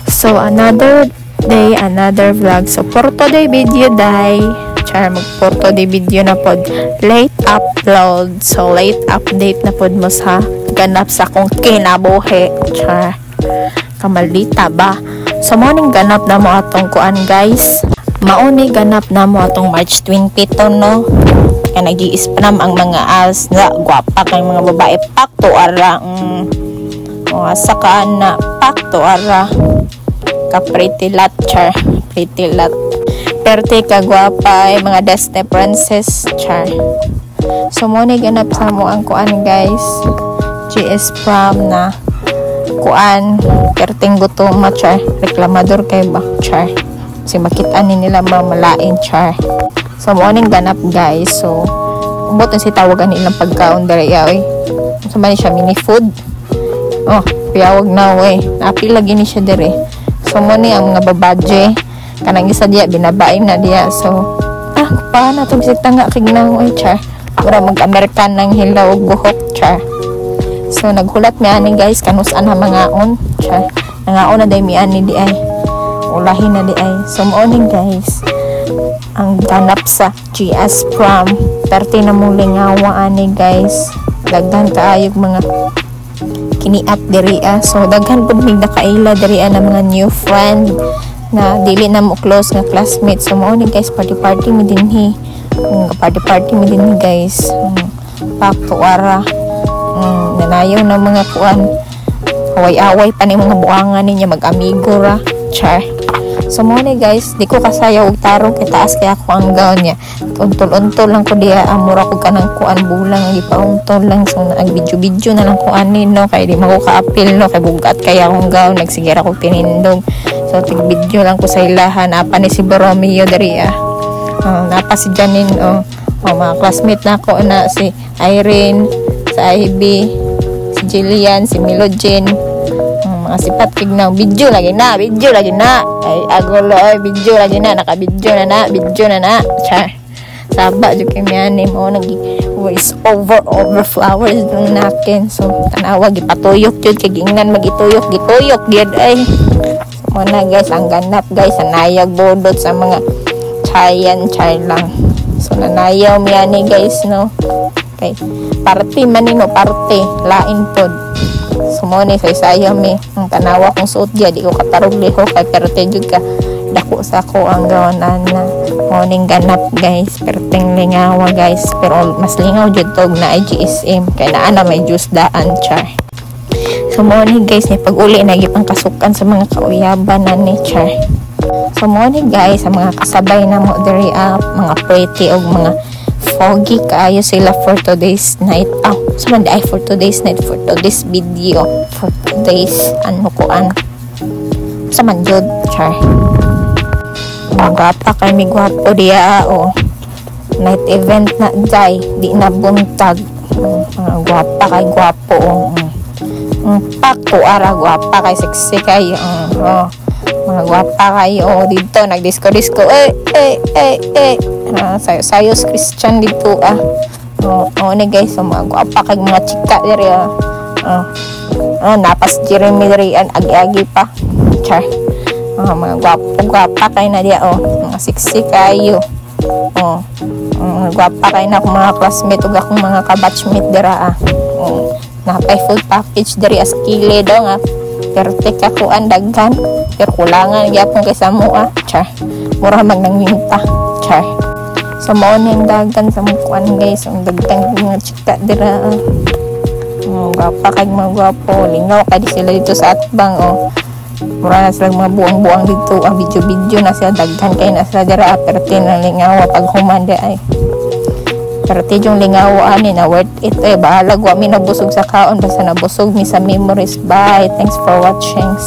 So another day, another vlog. So for today video day, for today video na pod late upload. So late update na pod mo sa ganap sa kong kinabuhi. Kamaldita ba? So morning ganap na mo atong kuan guys. Mauni ganap na mo atong March 22 no. Kaya nag-i-spam ang mga as na gwapa kay mga babae pakto ara. Mga sakaan na pakto ara. Ka pretty lot char. Pretty lot. Perte ka gwapa ay mga Disney princess char. So morning ganap sa mo ang kuan guys. GS prom na kuan perting gutom char. Reklamador kay ba char. Kasi makita ni nila mamalain char. So morning ganap guys. So umot si tawagan nilang pagkaon dere yaoy. So man siya mini food. Oh, piyawag na we. Napi lagi ni siya dere. So morning ang mga babadje kanang isa diya binabaim na diya. So paano to bisig tanga kay ginang char. Pura mag-American ng hilaw ug buhok char. So naghulat mi ani guys kanus-an ha mga on char. Nangaon na day mi ani di ay. Ulahin na di ay. So morning guys ang ganap sa GS prom 30 na mong lingawa ani guys. Daghan kaayog mga kiniat diri so daghan pud mig nakaila diri na mga new friend na dili na mo close nga classmates. So morning guys party mi dinhi. Party mi dinhi guys. Pakto ara. Nanayaw na mga kuan. Away-away pa ni mga buangan niya mag-amigo ra. Char. So morning guys, di ko kasayaw og tarong kay taas kaya ako ang gown niya. Untol-untol lang ko diya amura ko kanang kuan bulang gipauntol lang so nag-video na lang ko anin no kay di mako ka-apil no kay bugat kaya akong gown nagsigira ko tinindog. So tig-video lang ko sa ilahan apa ni si Borromeo diri napa si Janine mga classmate na ko na si Irene, si Ivy, si Jillian, si Milogene. Mga sipat kignaw video lagi na ay agulo ay video lagi na naka-video na char saba jud kay miani mo nagi voice over flowers ng nakin. So tanawa gipatuyok jud kay gingnan magituyok gid ay mo na guys ang ganap guys nanayag bodot sa mga chayan lang. So nanayaw miani guys no okay party manino party lain pod. Sumoni sa isayaw mi ang tanawa kong suot diya di ko katarog liho kay perte jud ka dako sa ko ang gawanan na morning ganap guys perteng lingawa guys pero mas lingaw jud tog na GSM kay naa na may juice daan char. So morning guys ni pag-uli na gipang kasukan sa mga kauyaban na ni char. So morning guys sa mga kasabay na mo diri mga pretty og mga foggy kaayo sila for today's night so man ay for today's night for today's video for today's kuan sa man jud char. Magapa kay mi gwapo diya night event na day di na buntag gwapa kay gwapo pakto ara gwapa kay sexy kay mga gwapa kay dito nagdisco sayos Christian dito ni guys mga gwapa kag mga chika diri napas Jeremy diri agi pa char. Mga gwapa kay na dia mga sexy kayo mga gwapa kay na akong mga classmate ug akong mga kabatchmate dira napay full package diri as kile daw nga perte ka kuan daghan pero kulangan gyapon kay sa mo char mura mag nangminta char. So mao ning dagan sa mukuan guys ang dagdag mga chika dira gwapa kay mga gwapo lingaw kay sila dito sa atbang mura na sila mga buang-buang dito video na sila daghan kay na sila dira perte na lingaw pag humanda ay perte yung lingaw ani na worth it bahala gwa mi nabusog sa kaon basta nabusog mi sa memories. Bye, thanks for watching.